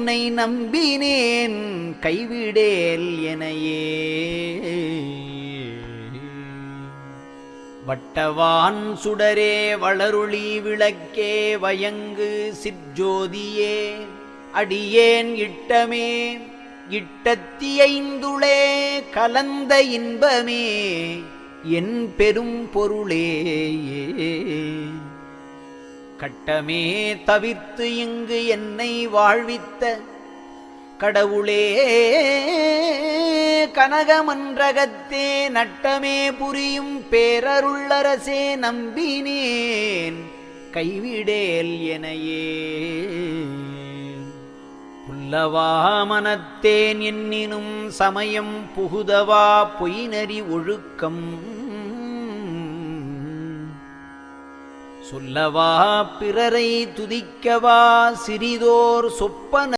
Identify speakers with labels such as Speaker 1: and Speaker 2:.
Speaker 1: உன்னை நம்பினேன் கைவிடேல் எனையே. வட்டவான் சுடரே வளருளி விளக்கே வயங்கு சிற்ஜோதியே அடியேன் இட்டமே இட்டத்தியைந்துளே கலந்த இன்பமே என் பெரும் பொருளே. கட்டமே தவிர்த்து இங்கு என்னை வாழ்வித்த கடவுளே கனகமன்றகத்தே நட்டமே புரியும் பேரருள்ளரசே நம்பினேன் கைவிடேல் எனையே. புல்லவா மனத்தேன் என்னினும் சமயம் புகுதவா பொய்நறி ஒழுக்கம் சொல்லவா பிறரை துதிக்கவா சிறிதோர் சொப்பன